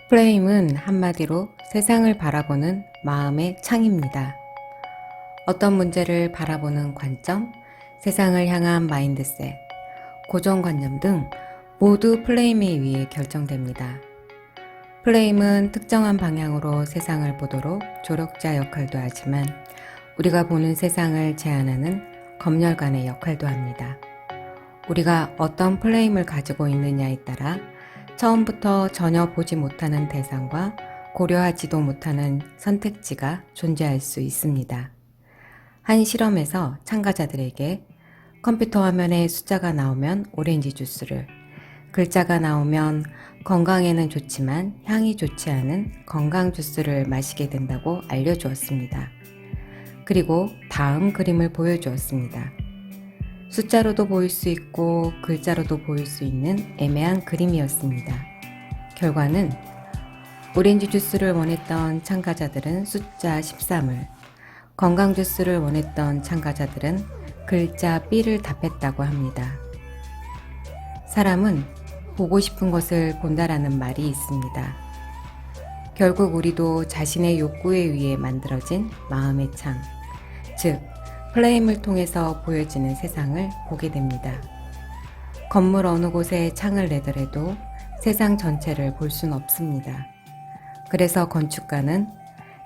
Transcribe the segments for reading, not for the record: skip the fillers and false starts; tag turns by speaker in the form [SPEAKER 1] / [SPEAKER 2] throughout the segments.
[SPEAKER 1] 프레임은 한마디로 세상을 바라보는 마음의 창입니다. 어떤 문제를 바라보는 관점, 세상을 향한 마인드셋, 고정관념 등 모두 프레임에 의해 결정됩니다. 프레임은 특정한 방향으로 세상을 보도록 조력자 역할도 하지만 우리가 보는 세상을 제한하는 검열관의 역할도 합니다. 우리가 어떤 프레임을 가지고 있느냐에 따라 처음부터 전혀 보지 못하는 대상과 고려하지도 못하는 선택지가 존재할 수 있습니다. 한 실험에서 참가자들에게 컴퓨터 화면에 숫자가 나오면 오렌지 주스를, 글자가 나오면 건강에는 좋지만 향이 좋지 않은 건강 주스를 마시게 된다고 알려주었습니다. 그리고 다음 그림을 보여주었습니다. 숫자로도 보일 수 있고 글자로도 보일 수 있는 애매한 그림이었습니다. 결과는 오렌지 주스를 원했던 참가자들은 숫자 13을, 건강 주스를 원했던 참가자들은 글자 B를 답했다고 합니다. 사람은 보고 싶은 것을 본다라는 말이 있습니다. 결국 우리도 자신의 욕구에 의해 만들어진 마음의 창, 즉 프레임을 통해서 보여지는 세상을 보게 됩니다. 건물 어느 곳에 창을 내더라도 세상 전체를 볼 순 없습니다. 그래서 건축가는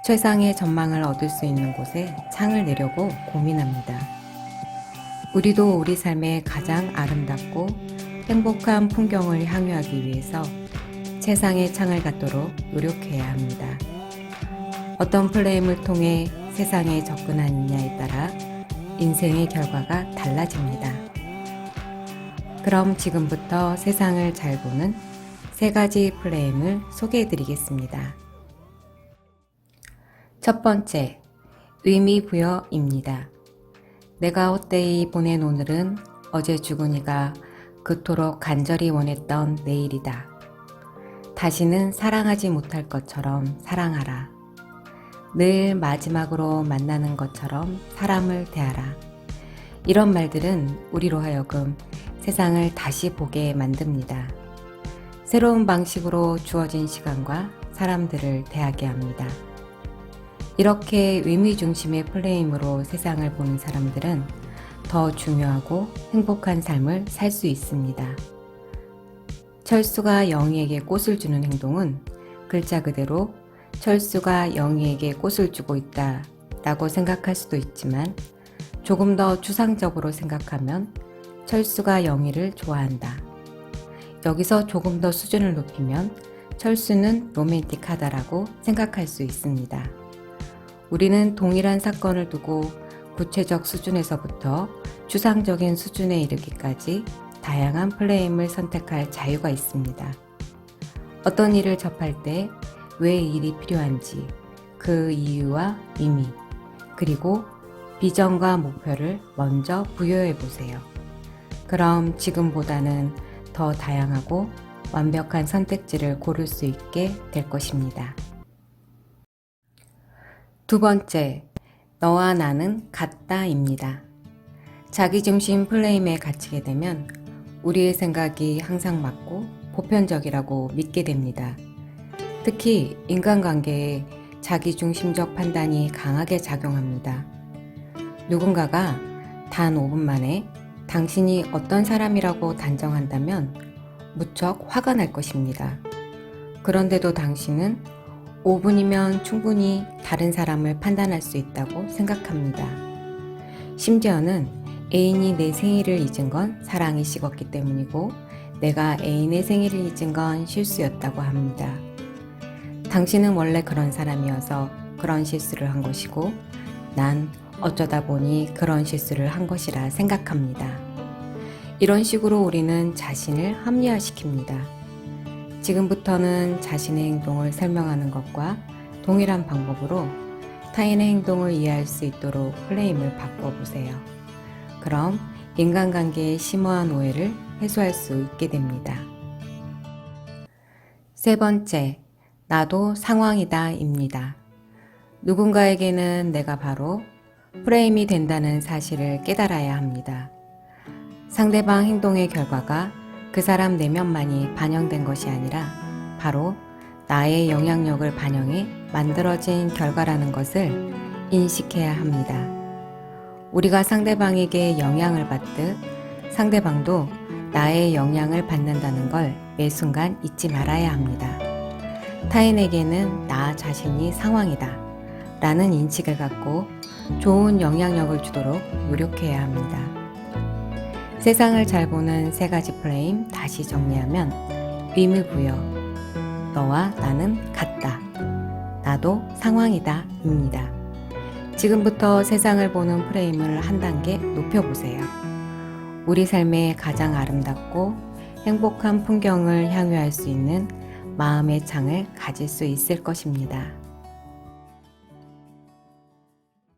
[SPEAKER 1] 최상의 전망을 얻을 수 있는 곳에 창을 내려고 고민합니다. 우리도 우리 삶의 가장 아름답고 행복한 풍경을 향유하기 위해서 최상의 창을 갖도록 노력해야 합니다. 어떤 프레임을 통해 세상에 접근하느냐에 따라 인생의 결과가 달라집니다. 그럼 지금부터 세상을 잘 보는 3가지 프레임을 소개해 드리겠습니다. 첫 번째, 의미부여입니다. 내가 헛되이 보낸 오늘은 어제 죽은 이가 그토록 간절히 원했던 내일이다. 다시는 사랑하지 못할 것처럼 사랑하라. 늘 마지막으로 만나는 것처럼 사람을 대하라. 이런 말들은 우리로 하여금 세상을 다시 보게 만듭니다. 새로운 방식으로 주어진 시간과 사람들을 대하게 합니다. 이렇게 의미 중심의 프레임으로 세상을 보는 사람들은 더 중요하고 행복한 삶을 살 수 있습니다. 철수가 영희에게 꽃을 주는 행동은 글자 그대로 철수가 영희에게 꽃을 주고 있다 라고 생각할 수도 있지만 조금 더 추상적으로 생각하면 철수가 영희를 좋아한다. 여기서 조금 더 수준을 높이면 철수는 로맨틱하다라고 생각할 수 있습니다. 우리는 동일한 사건을 두고 구체적 수준에서부터 추상적인 수준에 이르기까지 다양한 프레임을 선택할 자유가 있습니다. 어떤 일을 접할 때 왜 일이 필요한지, 그 이유와 의미, 그리고 비전과 목표를 먼저 부여해 보세요. 그럼 지금보다는 더 다양하고 완벽한 선택지를 고를 수 있게 될 것입니다. 두 번째, 너와 나는 같다입니다. 자기중심 프레임에 갇히게 되면 우리의 생각이 항상 맞고 보편적이라고 믿게 됩니다. 특히 인간관계에 자기중심적 판단이 강하게 작용합니다. 누군가가 단 5분 만에 당신이 어떤 사람이라고 단정한다면 무척 화가 날 것입니다. 그런데도 당신은 5분이면 충분히 다른 사람을 판단할 수 있다고 생각합니다. 심지어는 애인이 내 생일을 잊은 건 사랑이 식었기 때문이고 내가 애인의 생일을 잊은 건 실수였다고 합니다. 당신은 원래 그런 사람이어서 그런 실수를 한 것이고 난 어쩌다 보니 그런 실수를 한 것이라 생각합니다. 이런 식으로 우리는 자신을 합리화시킵니다. 지금부터는 자신의 행동을 설명하는 것과 동일한 방법으로 타인의 행동을 이해할 수 있도록 프레임을 바꿔보세요. 그럼 인간관계의 심오한 오해를 해소할 수 있게 됩니다. 세 번째, 나도 상황이다입니다. 누군가에게는 내가 바로 프레임이 된다는 사실을 깨달아야 합니다. 상대방 행동의 결과가 그 사람 내면만이 반영된 것이 아니라 바로 나의 영향력을 반영해 만들어진 결과라는 것을 인식해야 합니다. 우리가 상대방에게 영향을 받듯 상대방도 나의 영향을 받는다는 걸 매 순간 잊지 말아야 합니다. 타인에게는 나 자신이 상황이다 라는 인식을 갖고 좋은 영향력을 주도록 노력해야 합니다. 세상을 잘 보는 3가지 프레임 다시 정리하면 의미부여, 너와 나는 같다, 나도 상황이다 입니다. 지금부터 세상을 보는 프레임을 한 단계 높여보세요. 우리 삶의 가장 아름답고 행복한 풍경을 향유할 수 있는 마음의 창을 가질 수 있을 것입니다.